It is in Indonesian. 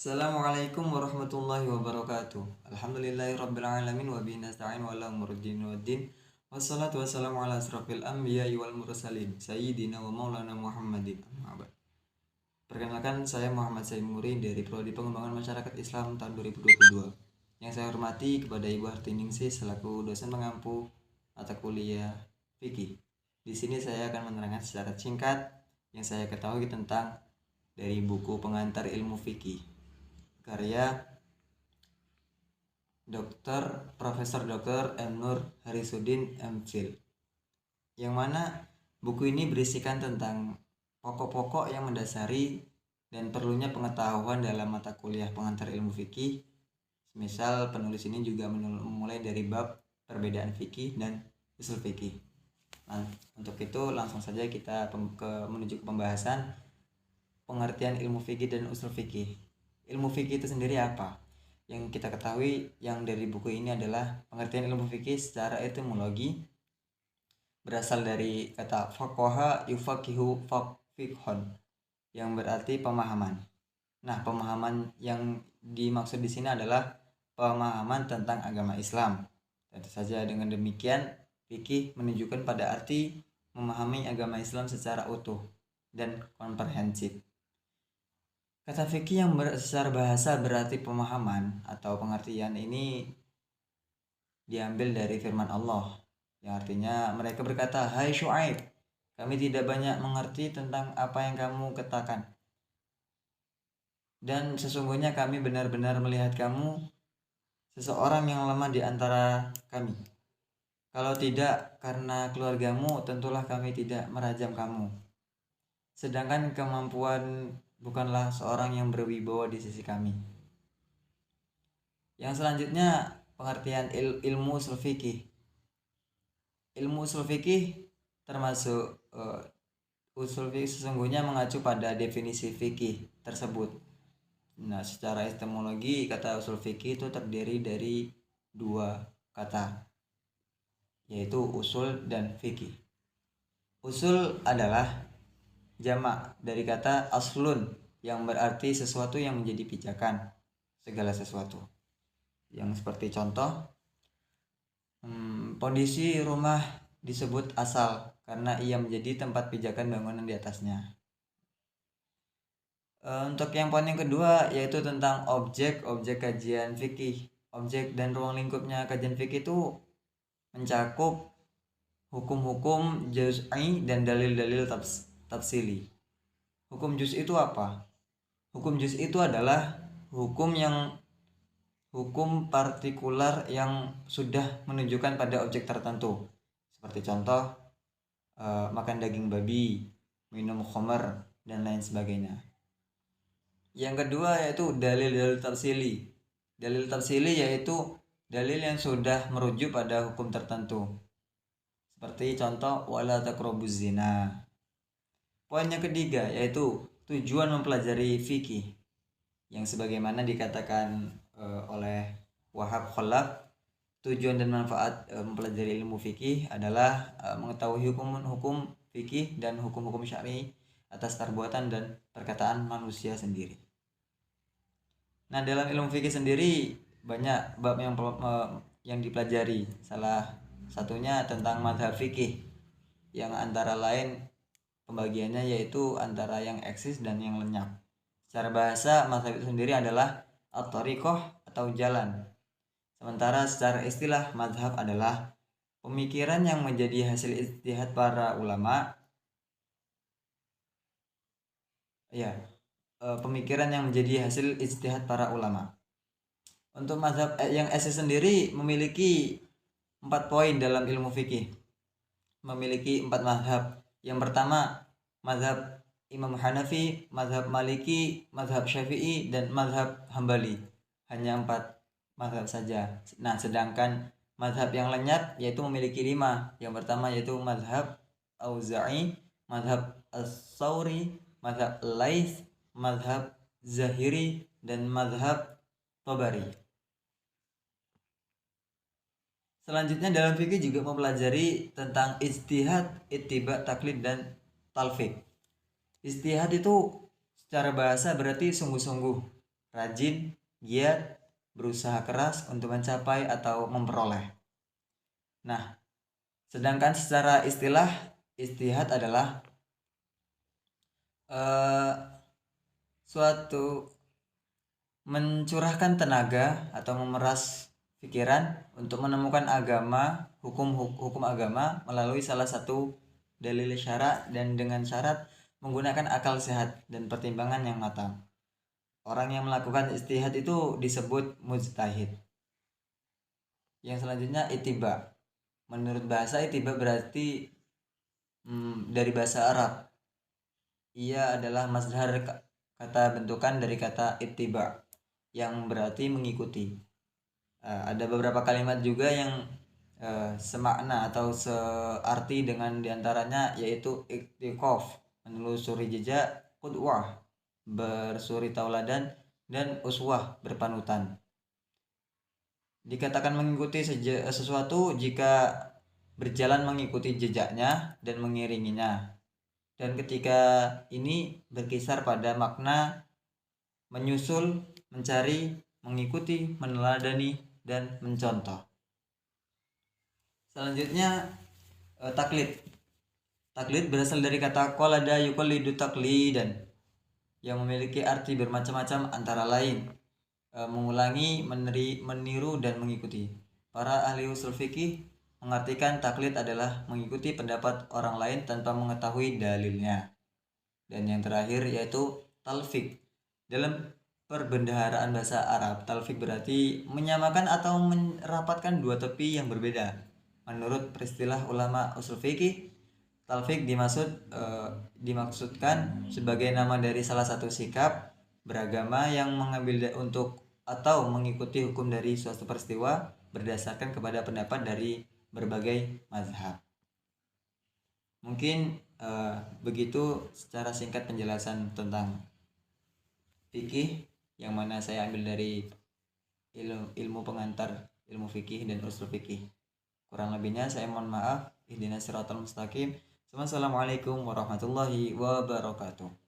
Assalamualaikum warahmatullahi wabarakatuh. Alhamdulillahirrabbilalamin wa bihi nasta'in wa ala umuruddin waddin. Wassalatu wassalamu ala asrafil anbiya'i wal mursalin sayyidina wa maulana Muhammadin. Amma ba'd. Perkenalkan, saya Muhammad Saimuri dari Prodi Pengembangan Masyarakat Islam tahun 2022. Yang saya hormati kepada Ibu Hartiningsih selaku dosen pengampu mata kuliah fikih. Di sini saya akan menerangkan secara singkat yang saya ketahui tentang dari buku Pengantar Ilmu Fikih karya Profesor Dr. M. Nur Harisuddin MPhil, yang mana buku ini berisikan tentang pokok-pokok yang mendasari dan perlunya pengetahuan dalam mata kuliah pengantar ilmu fikih. Misal penulis ini juga memulai dari bab perbedaan fikih dan usul fikih. Nah, untuk itu langsung saja kita menuju ke pembahasan pengertian ilmu fikih dan usul fikih. Ilmu fikih itu sendiri apa? Yang kita ketahui yang dari buku ini adalah pengertian ilmu fikih secara etimologi berasal dari kata faqaha yufaqihu fiqhon, yang berarti pemahaman. Nah, pemahaman yang dimaksud di sini adalah pemahaman tentang agama Islam. Tentu saja dengan demikian fikih menunjukkan pada arti memahami agama Islam secara utuh dan komprehensif. Kata fikih yang secara bahasa berarti pemahaman atau pengertian ini diambil dari firman Allah, yang artinya mereka berkata, "Hai Syuaib, kami tidak banyak mengerti tentang apa yang kamu katakan. Dan sesungguhnya kami benar-benar melihat kamu seseorang yang lemah di antara kami. Kalau tidak karena keluargamu, tentulah kami tidak merajam kamu. Sedangkan kemampuan bukanlah seorang yang berwibawa di sisi kami." Yang selanjutnya pengertian ilmu usul fikih. Ilmu usul fikih termasuk usul fikih sesungguhnya mengacu pada definisi fikih tersebut. Nah, secara etimologi kata usul fikih itu terdiri dari dua kata, yaitu usul dan fikih. Usul adalah jamak dari kata aslun, yang berarti sesuatu yang menjadi pijakan, segala sesuatu. Yang seperti contoh, kondisi rumah disebut asal karena ia menjadi tempat pijakan bangunan di atasnya. Untuk yang poin yang kedua yaitu tentang objek kajian fikih. Objek dan ruang lingkupnya kajian fikih itu mencakup hukum-hukum juz'i dan dalil-dalil tafsili. Hukum juz itu apa? Hukum juz itu adalah hukum partikular yang sudah menunjukkan pada objek tertentu. Seperti contoh makan daging babi, minum khamar, dan lain sebagainya. Yang kedua yaitu dalil-dalil tafsili. Dalil tafsili yaitu dalil yang sudah merujuk pada hukum tertentu. Seperti contoh wala taqrabuz zina. Poin yang ketiga yaitu tujuan mempelajari fikih, yang sebagaimana dikatakan oleh Wahab Khalaf, tujuan dan manfaat mempelajari ilmu fikih adalah mengetahui hukum-hukum fikih dan hukum-hukum syar'i atas perbuatan dan perkataan manusia sendiri. Nah, dalam ilmu fikih sendiri banyak bab yang dipelajari. Salah satunya tentang mazhab fikih, yang antara lain pembagiannya yaitu antara yang eksis dan yang lenyap. Secara bahasa, mazhab itu sendiri adalah at-thariqah atau jalan. Sementara secara istilah, mazhab adalah pemikiran yang menjadi hasil ijtihad para ulama. Pemikiran yang menjadi hasil ijtihad para ulama. Untuk mazhab yang eksis sendiri memiliki 4 poin dalam ilmu fikih. Memiliki 4 mazhab. Yang pertama, mazhab Imam Hanafi, mazhab Maliki, mazhab Syafi'i, dan mazhab Hambali. Hanya 4 mazhab saja. Nah, sedangkan mazhab yang lenyap yaitu memiliki 5. Yang pertama yaitu mazhab Auza'i, mazhab As-Sauri, mazhab Laits, mazhab Zahiri, dan mazhab Tabari. Selanjutnya dalam fikih juga mempelajari tentang ijtihad, ittiba, taklid, dan talfiq. Ijtihad itu secara bahasa berarti sungguh-sungguh, rajin, giat, berusaha keras untuk mencapai atau memperoleh. Nah, sedangkan secara istilah, ijtihad adalah suatu mencurahkan tenaga atau memeras pikiran untuk menemukan hukum agama melalui salah satu dalil syara dan dengan syarat menggunakan akal sehat dan pertimbangan yang matang. Orang yang melakukan ijtihad itu disebut mujtahid. Yang selanjutnya ittiba. Menurut bahasa ittiba berarti dari bahasa Arab. Ia adalah masdar kata bentukan dari kata ittiba yang berarti mengikuti. Ada beberapa kalimat juga yang semakna atau searti dengan diantaranya, yaitu iktikaf, menelusuri jejak, qudwah, bersuri tauladan, dan uswah, berpanutan. Dikatakan mengikuti sesuatu jika berjalan mengikuti jejaknya dan mengiringinya, dan ketika ini berkisar pada makna menyusul, mencari, mengikuti, meneladani, dan mencontoh. Selanjutnya taklid. Taklid berasal dari kata qalada yuqallidu taqlidan yang memiliki arti bermacam-macam, antara lain mengulangi, meniru, dan mengikuti. Para ahli usul fikih mengartikan taklid adalah mengikuti pendapat orang lain tanpa mengetahui dalilnya. Dan yang terakhir yaitu talfik. Dalam perbendaharaan bahasa Arab, talfik berarti menyamakan atau merapatkan dua tepi yang berbeda. Menurut peristilah ulama usul fikih, talfik dimaksudkan sebagai nama dari salah satu sikap beragama yang mengambil untuk atau mengikuti hukum dari suatu peristiwa berdasarkan kepada pendapat dari berbagai mazhab. Mungkin begitu secara singkat penjelasan tentang fikih yang mana saya ambil dari ilmu pengantar ilmu fikih dan usul fikih. Kurang lebihnya saya mohon maaf. Ihdinas siratal mustaqim. Wassalamualaikum warahmatullahi wabarakatuh.